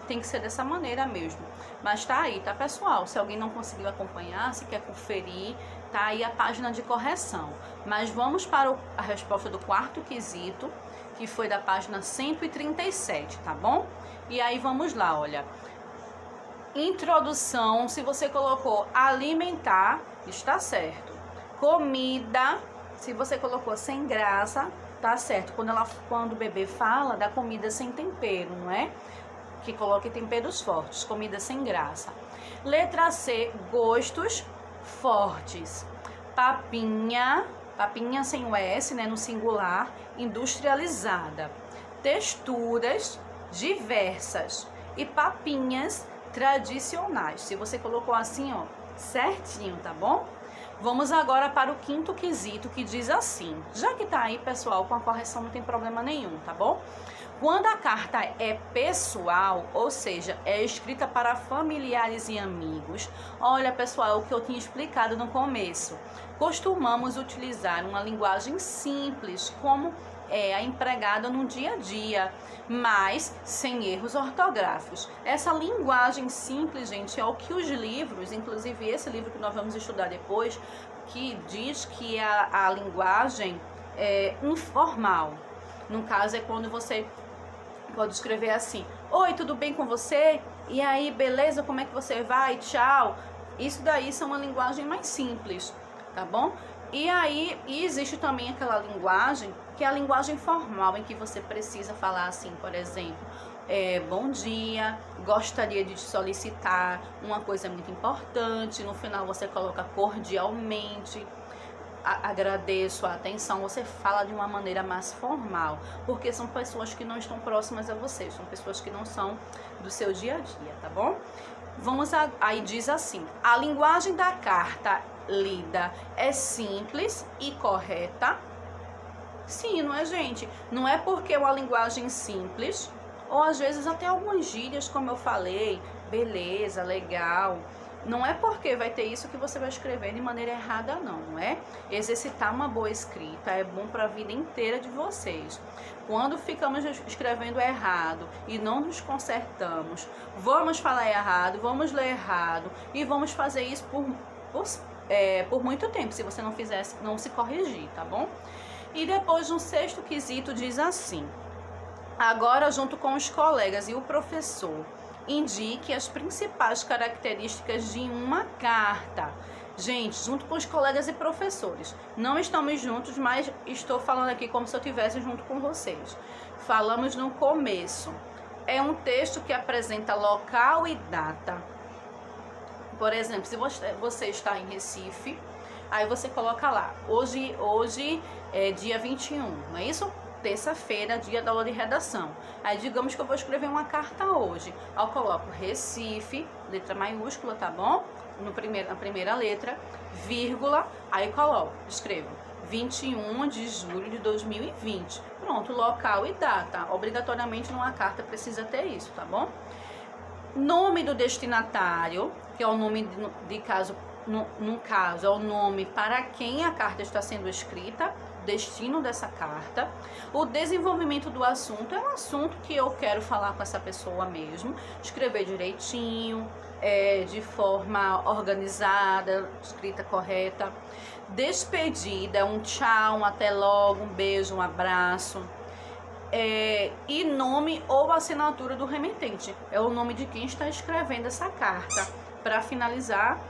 tem que ser dessa maneira mesmo. Mas tá aí, tá, pessoal? Se alguém não conseguiu acompanhar, se quer conferir, tá aí a página de correção. Mas vamos para a resposta do quarto quesito, que foi da página 137, tá bom? E aí vamos lá, olha. Introdução, se você colocou alimentar, está certo. Comida, se você colocou sem graça, tá certo. Quando o bebê fala da comida sem tempero, não é? Que coloque temperos fortes, comida sem graça. Letra C, gostos fortes. Papinha, papinha sem o S, né, no singular, industrializada. Texturas diversas e papinhas tradicionais. Se você colocou assim, ó, certinho, tá bom? Vamos agora para o quinto quesito, que diz assim. Já que tá aí, pessoal, com a correção não tem problema nenhum, tá bom? Quando a carta é pessoal, ou seja, é escrita para familiares e amigos, olha, pessoal, o que eu tinha explicado no começo. Costumamos utilizar uma linguagem simples, como a empregada no dia a dia, mas sem erros ortográficos. Essa linguagem simples, gente, é o que os livros, inclusive esse livro que nós vamos estudar depois, que diz que a linguagem é informal. No caso, é quando você pode escrever assim: oi, tudo bem com você? E aí, beleza? Como é que você vai? Tchau. Isso daí são uma linguagem mais simples, tá bom? E aí, existe também aquela linguagem, que é a linguagem formal, em que você precisa falar assim, por exemplo, bom dia, gostaria de te solicitar uma coisa muito importante, no final você coloca cordialmente, agradeço a atenção, você fala de uma maneira mais formal, porque são pessoas que não estão próximas a vocês, são pessoas que não são do seu dia a dia, tá bom? Aí diz assim, a linguagem da carta lida é simples e correta? Sim, não é, gente? Não é porque é uma linguagem simples, ou às vezes até algumas gírias, como eu falei, beleza, legal. Não é porque vai ter isso que você vai escrever de maneira errada, não é? Exercitar uma boa escrita é bom para a vida inteira de vocês. Quando ficamos escrevendo errado e não nos consertamos, vamos falar errado, vamos ler errado e vamos fazer isso por muito tempo, se você não se corrigir, tá bom? E depois, no sexto quesito, diz assim: agora, junto com os colegas e o professor, indique as principais características de uma carta. Gente, junto com os colegas e professores. Não estamos juntos, mas estou falando aqui como se eu estivesse junto com vocês. Falamos no começo. É um texto que apresenta local e data. Por exemplo, se você está em Recife, aí você coloca lá, hoje é dia 21, não é isso? Terça-feira, dia da aula de redação. Aí digamos que eu vou escrever uma carta hoje. Aí eu coloco Recife, letra maiúscula, tá bom? Na primeira letra, vírgula, aí escrevo 21 de julho de 2020. Pronto, local e data. Obrigatoriamente numa carta precisa ter isso, tá bom? Nome do destinatário, que é o nome de caso, no caso, é o nome para quem a carta está sendo escrita, destino dessa carta. O desenvolvimento do assunto é um assunto que eu quero falar com essa pessoa mesmo, escrever direitinho, de forma organizada, escrita correta. Despedida, um tchau, um até logo, um beijo, um abraço. E nome ou assinatura do remetente, é o nome de quem está escrevendo essa carta, para finalizar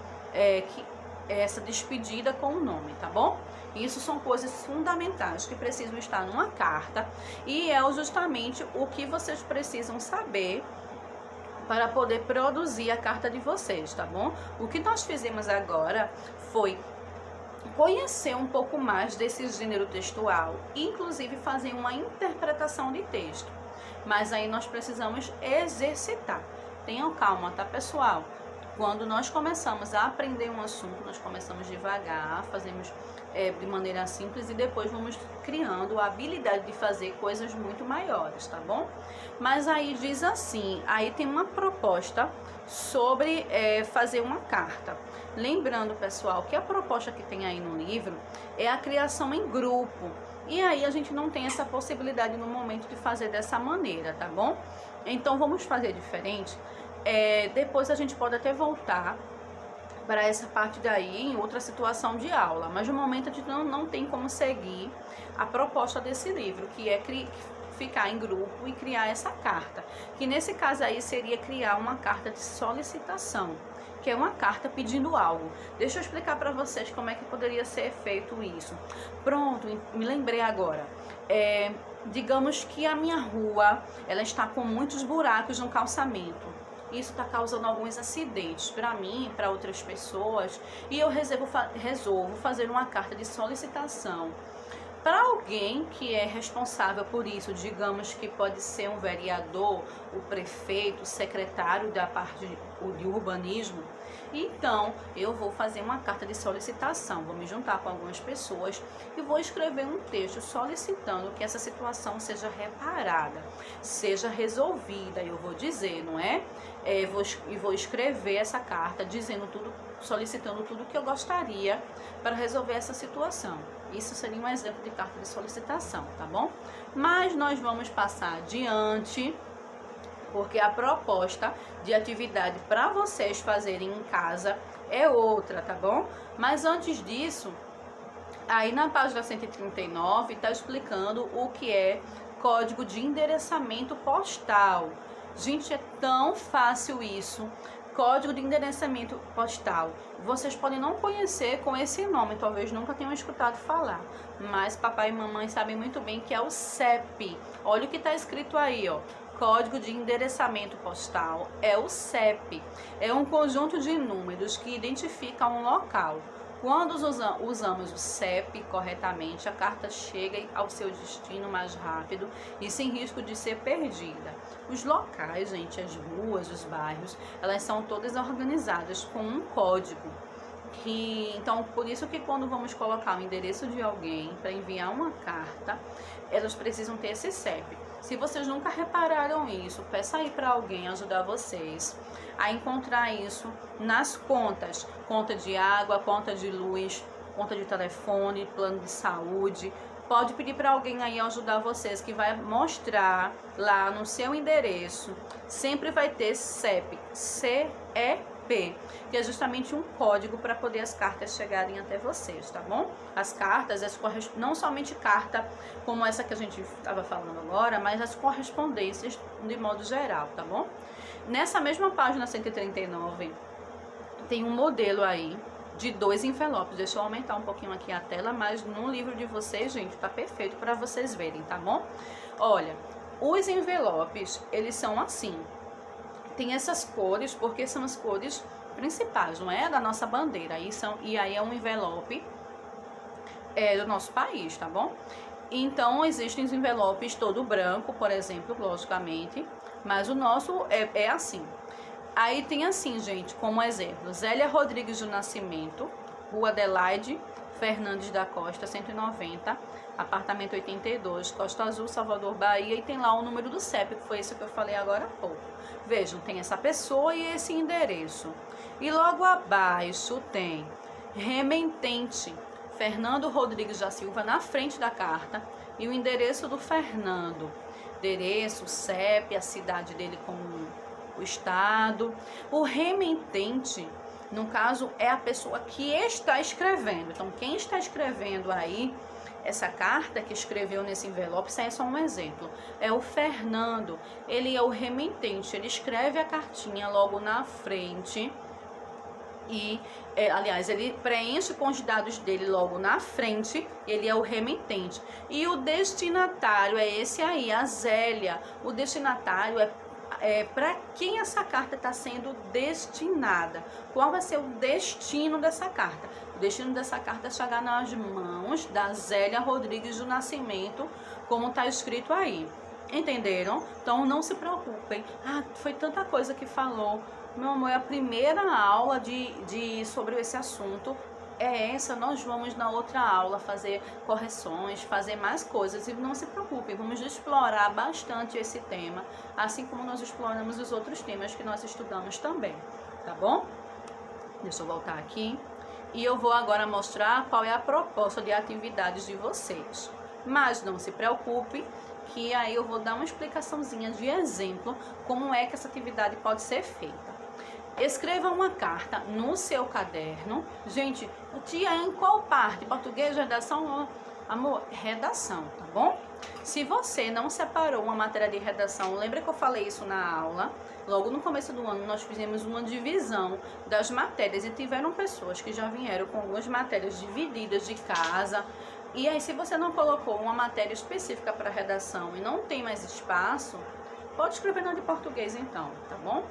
essa despedida com o nome, tá bom? Isso são coisas fundamentais que precisam estar numa carta e é justamente o que vocês precisam saber para poder produzir a carta de vocês, tá bom? O que nós fizemos agora foi conhecer um pouco mais desse gênero textual, inclusive fazer uma interpretação de texto. Mas aí nós precisamos exercitar. Tenham calma, tá, pessoal? Quando nós começamos a aprender um assunto, nós começamos devagar, fazemos de maneira simples e depois vamos criando a habilidade de fazer coisas muito maiores, tá bom? Mas aí diz assim, aí tem uma proposta sobre fazer uma carta. Lembrando, pessoal, que a proposta que tem aí no livro é a criação em grupo. E aí a gente não tem essa possibilidade no momento de fazer dessa maneira, tá bom? Então vamos fazer diferente. Depois a gente pode até voltar para essa parte daí em outra situação de aula, mas no momento a gente não tem como seguir a proposta desse livro, que é ficar em grupo e criar essa carta, que nesse caso aí seria criar uma carta de solicitação, que é uma carta pedindo algo. Deixa eu explicar para vocês como é que poderia ser feito isso. Pronto, me lembrei agora. Digamos que a minha rua, ela está com muitos buracos no calçamento. Isso está causando alguns acidentes para mim e para outras pessoas, e eu resolvo fazer uma carta de solicitação para alguém que é responsável por isso. Digamos que pode ser um vereador, o prefeito, o secretário da parte de urbanismo. Então, eu vou fazer uma carta de solicitação, vou me juntar com algumas pessoas e vou escrever um texto solicitando que essa situação seja reparada, seja resolvida. Eu vou dizer, não é? Vou escrever essa carta dizendo tudo, solicitando tudo que eu gostaria para resolver essa situação. Isso seria um exemplo de carta de solicitação, tá bom? Mas nós vamos passar adiante, porque a proposta de atividade para vocês fazerem em casa é outra, tá bom? Mas antes disso, aí na página 139 está explicando o que é código de endereçamento postal. Gente, é tão fácil isso. Código de endereçamento postal. Vocês podem não conhecer com esse nome, talvez nunca tenham escutado falar, mas papai e mamãe sabem muito bem que é o CEP. Olha o que está escrito aí, ó. Código de endereçamento postal é o CEP. É um conjunto de números que identifica um local. Quando usamos o CEP corretamente, a carta chega ao seu destino mais rápido e sem risco de ser perdida. Os locais, gente, as ruas, os bairros, elas são todas organizadas com um código. Então, por isso que quando vamos colocar o endereço de alguém para enviar uma carta, elas precisam ter esse CEP. Se vocês nunca repararam isso, peça aí para alguém ajudar vocês a encontrar isso nas contas. Conta de água, conta de luz, conta de telefone, plano de saúde. Pode pedir para alguém aí ajudar vocês, que vai mostrar lá no seu endereço. Sempre vai ter CEP, CEP, que é justamente um código para poder as cartas chegarem até vocês, tá bom? As cartas, não somente carta como essa que a gente estava falando agora, mas as correspondências de modo geral, tá bom? Nessa mesma página 139, tem um modelo aí de 2 envelopes. Deixa eu aumentar um pouquinho aqui a tela, mas no livro de vocês, gente, tá perfeito para vocês verem, tá bom? Olha, os envelopes, eles são assim. Tem essas cores, porque são as cores principais, não é? Da nossa bandeira. E aí é um envelope do nosso país, tá bom? Então, existem os envelopes todo branco, por exemplo, logicamente, mas o nosso é assim. Aí tem assim, gente, como exemplo, Zélia Rodrigues do Nascimento, Rua Adelaide Fernandes da Costa, 190, apartamento 82, Costa Azul, Salvador, Bahia, e tem lá o número do CEP, que foi isso que eu falei agora há pouco. Vejam, tem essa pessoa e esse endereço. E logo abaixo tem remetente Fernando Rodrigues da Silva na frente da carta e o endereço do Fernando. Endereço, CEP, a cidade dele com o estado. O remetente, no caso, é a pessoa que está escrevendo. Então, quem está escrevendo aí essa carta que escreveu nesse envelope, isso aí é só um exemplo, é o Fernando. Ele é o remetente, ele escreve a cartinha logo na frente e, aliás, ele preenche com os dados dele logo na frente, ele é o remetente. E o destinatário é esse aí, a Zélia. O destinatário é para quem essa carta está sendo destinada. Qual vai ser o destino dessa carta? O destino dessa carta é chegar nas mãos da Zélia Rodrigues do Nascimento, como está escrito aí. Entenderam? Então não se preocupem. Ah, foi tanta coisa que falou. Meu amor, é a primeira aula sobre esse assunto. É essa, nós vamos na outra aula fazer correções, fazer mais coisas. E não se preocupe, vamos explorar bastante esse tema, assim como nós exploramos os outros temas que nós estudamos também, tá bom? Deixa eu voltar aqui. E eu vou agora mostrar qual é a proposta de atividades de vocês. Mas não se preocupe, que aí eu vou dar uma explicaçãozinha de exemplo, como é que essa atividade pode ser feita. Escreva uma carta no seu caderno. Gente, tia, em qual parte? Português, redação? Amor, redação, tá bom? Se você não separou uma matéria de redação, lembra que eu falei isso na aula? Logo no começo do ano, nós fizemos uma divisão das matérias e tiveram pessoas que já vieram com algumas matérias divididas de casa. E aí, se você não colocou uma matéria específica para redação e não tem mais espaço, pode escrever na de português então, tá bom?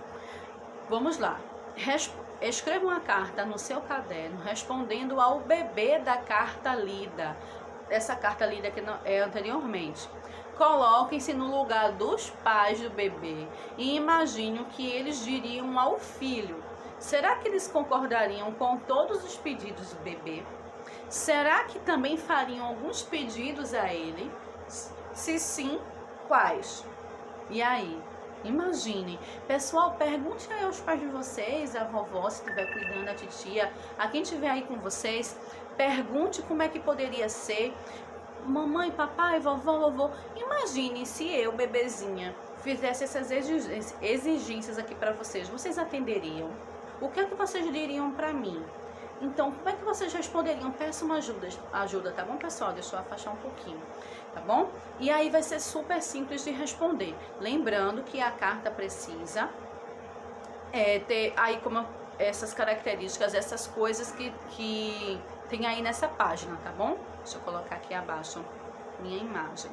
Vamos lá. Escreva uma carta no seu caderno respondendo ao bebê da carta lida. Essa carta lida que é anteriormente. Coloquem-se no lugar dos pais do bebê e imagine o que eles diriam ao filho. Será que eles concordariam com todos os pedidos do bebê? Será que também fariam alguns pedidos a ele? Se sim, quais? E aí? Imagine. Pessoal, pergunte aí aos pais de vocês, a vovó, se estiver cuidando, a titia, a quem estiver aí com vocês, pergunte como é que poderia ser. Mamãe, papai, vovó, imagine se eu, bebezinha, fizesse essas exigências aqui para vocês. Vocês atenderiam? O que é que vocês diriam para mim? Então, como é que vocês responderiam? Peça uma ajuda, tá bom, pessoal? Deixa eu afastar um pouquinho, tá bom? E aí vai ser super simples de responder. Lembrando que a carta precisa ter aí como essas características, essas coisas que tem aí nessa página, tá bom? Deixa eu colocar aqui abaixo minha imagem.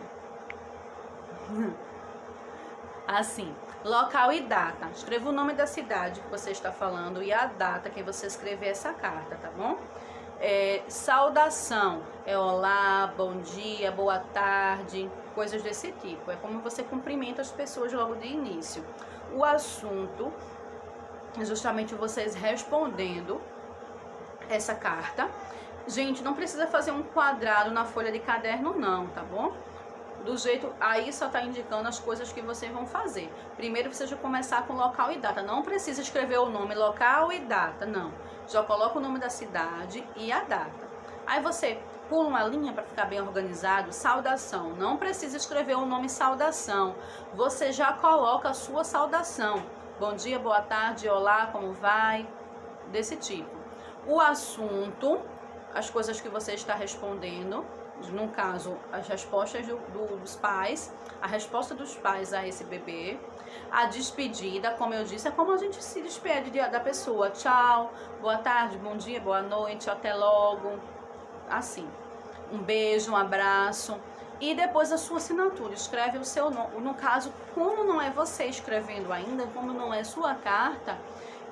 Assim, local e data. Escreva o nome da cidade que você está falando e a data que você escrever essa carta, tá bom? Saudação, olá, bom dia, boa tarde, coisas desse tipo. É como você cumprimenta as pessoas logo de início. O assunto é justamente vocês respondendo essa carta. Gente, não precisa fazer um quadrado na folha de caderno não, tá bom? Do jeito, aí só tá indicando as coisas que vocês vão fazer. Primeiro vocês vão começar com local e data. Não precisa escrever o nome, local e data, não. Já coloca o nome da cidade e a data. Aí você pula uma linha para ficar bem organizado, saudação. Não precisa escrever o nome saudação. Você já coloca a sua saudação. Bom dia, boa tarde, olá, como vai? Desse tipo. O assunto, as coisas que você está respondendo, no caso, as respostas dos pais, a resposta dos pais a esse bebê, a despedida, como eu disse, é como a gente se despede da pessoa. Tchau, boa tarde, bom dia, boa noite, até logo, assim. Um beijo, um abraço. E depois a sua assinatura, escreve o seu nome. No caso, como não é você escrevendo ainda, como não é sua carta,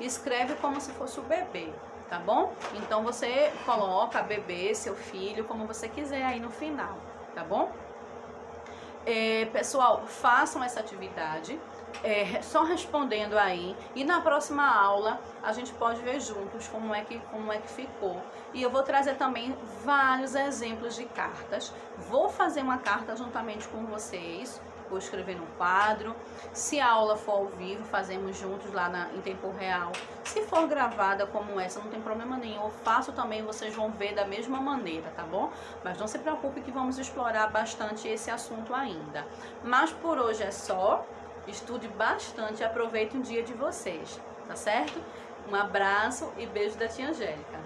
escreve como se fosse o bebê. Tá bom? Então você coloca bebê, seu filho, como você quiser aí no final, tá bom? Pessoal, façam essa atividade, só respondendo aí, e na próxima aula a gente pode ver juntos como é que ficou. E eu vou trazer também vários exemplos de cartas. Vou fazer uma carta juntamente com vocês. Vou escrever no quadro. Se a aula for ao vivo, fazemos juntos lá em tempo real. Se for gravada como essa, não tem problema nenhum. Eu faço também, vocês vão ver da mesma maneira, tá bom? Mas não se preocupe que vamos explorar bastante esse assunto ainda. Mas por hoje é só. Estude bastante e aproveite o dia de vocês, tá certo? Um abraço e beijo da tia Angélica.